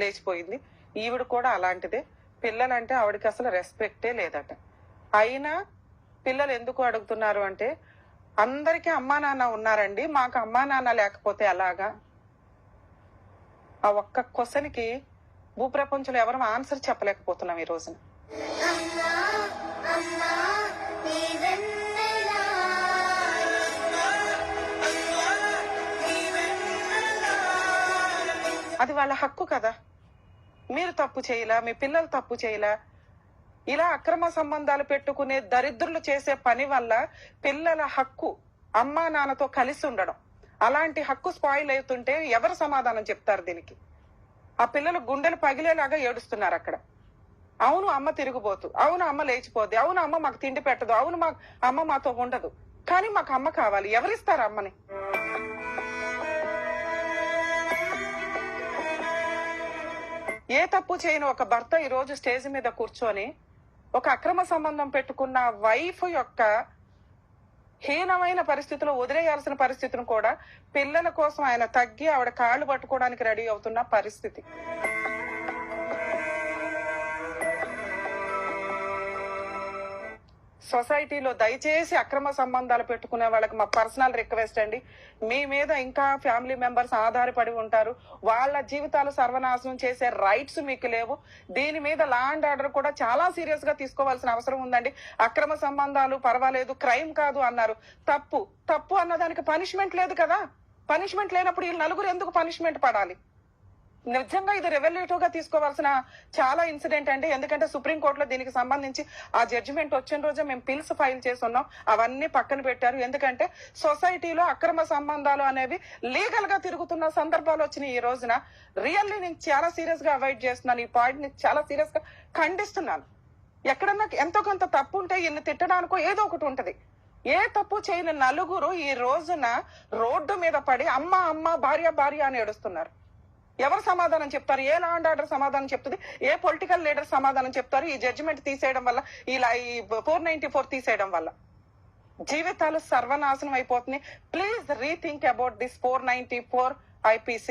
లేచిపోయింది. ఈవిడ కూడా అలాంటిదే. పిల్లలంటే ఆవిడకి అసలు రెస్పెక్టే లేదట. అయినా పిల్లలు ఎందుకు అడుగుతున్నారు అంటే, అందరికీ అమ్మా నాన్న ఉన్నారండి, మాకు అమ్మా నాన్న లేకపోతే ఎలాగా? ఆ ఒక్క క్వశ్చన్కి భూప్రపంచంలో ఎవరు ఆన్సర్ చెప్పలేకపోతున్నాం ఈ రోజున. అది వాళ్ళ హక్కు కదా. మీరు తప్పు చేయలా, మీ పిల్లలు తప్పు చేయలా. ఇలా అక్రమ సంబంధాలు పెట్టుకునే దరిద్రులు చేసే పని వల్ల పిల్లల హక్కు అమ్మా నాన్నతో కలిసి ఉండడం, అలాంటి హక్కు స్పాయిల్ అవుతుంటే ఎవరు సమాధానం చెప్తారు దీనికి? ఆ పిల్లలు గుండెలు పగిలేలాగా ఏడుస్తున్నారు అక్కడ. అవును అమ్మ తిరిగిపోతు, అవును అమ్మ లేచిపోద్ది, అవును అమ్మ మాకు తిండి పెట్టదు, అవును అమ్మ మాతో ఉండదు, కానీ మాకు అమ్మ కావాలి. ఎవరిస్తారు అమ్మని? ఏ తప్పు చేయని ఒక భర్త ఈ రోజు స్టేజ్ మీద కూర్చొని ఒక అక్రమ సంబంధం పెట్టుకున్న వైఫ్ యొక్క హీనమైన పరిస్థితిలో వదిలేయాల్సిన పరిస్థితిని కూడా పిల్లల కోసం ఆయన తగ్గి ఆవిడ కాళ్ళు పట్టుకోవడానికి రెడీ అవుతున్న పరిస్థితి. సొసైటీలో దయచేసి అక్రమ సంబంధాలు పెట్టుకునే వాళ్ళకి మా పర్సనల్ రిక్వెస్ట్ అండి, మీ మీద ఇంకా ఫ్యామిలీ మెంబర్స్ ఆధారపడి ఉంటారు. వాళ్ళ జీవితాలు సర్వనాశనం చేసే రైట్స్ మీకు లేవు. దీని మీద లా అండ్ ఆర్డర్ కూడా చాలా సీరియస్ గా తీసుకోవాల్సిన అవసరం ఉందండి. అక్రమ సంబంధాలు పర్వాలేదు, క్రైమ్ కాదు అన్నారు. తప్పు అన్నదానికి పనిష్మెంట్ లేదు కదా. పనిష్మెంట్ లేనప్పుడు వీళ్ళు నలుగురు ఎందుకు పనిష్మెంట్ పడాలి? నిజంగా ఇది రెవల్యూటివ్ గా తీసుకోవాల్సిన చాలా ఇన్సిడెంట్ అండి. ఎందుకంటే సుప్రీంకోర్టులో దీనికి సంబంధించి ఆ జడ్జిమెంట్ వచ్చిన రోజే మేము పిల్స్ ఫైల్ చేసి ఉన్నాం. అవన్నీ పక్కన పెట్టారు. ఎందుకంటే సొసైటీలో అక్రమ సంబంధాలు అనేవి లీగల్ గా తిరుగుతున్న సందర్భాలు వచ్చినాయి. ఈ రోజున రియల్లీ నేను చాలా సీరియస్ గా అవాయిడ్ చేస్తున్నాను. ఈ పాయింట్ ని చాలా సీరియస్ గా ఖండిస్తున్నాను. ఎక్కడన్నా ఎంతో కొంత తప్పు ఉంటే ఇన్ని తిట్టడానికో ఏదో ఒకటి ఉంటది. ఏ తప్పు చేయని నలుగురు ఈ రోజున రోడ్డు మీద పడి అమ్మ భార్య అని ఏడుస్తున్నారు. ఎవరు సమాధానం చెప్తారు? ఏ లా అండ్ ఆర్డర్ సమాధానం చెప్తుంది? ఏ పొలిటికల్ లీడర్ సమాధానం చెప్తారు? ఈ జడ్జిమెంట్ తీసేయడం వల్ల, ఇలా ఈ 494 తీసేయడం వల్ల జీవితాలు సర్వనాశనం అయిపోతున్నాయి. Please rethink about this 494 IPC.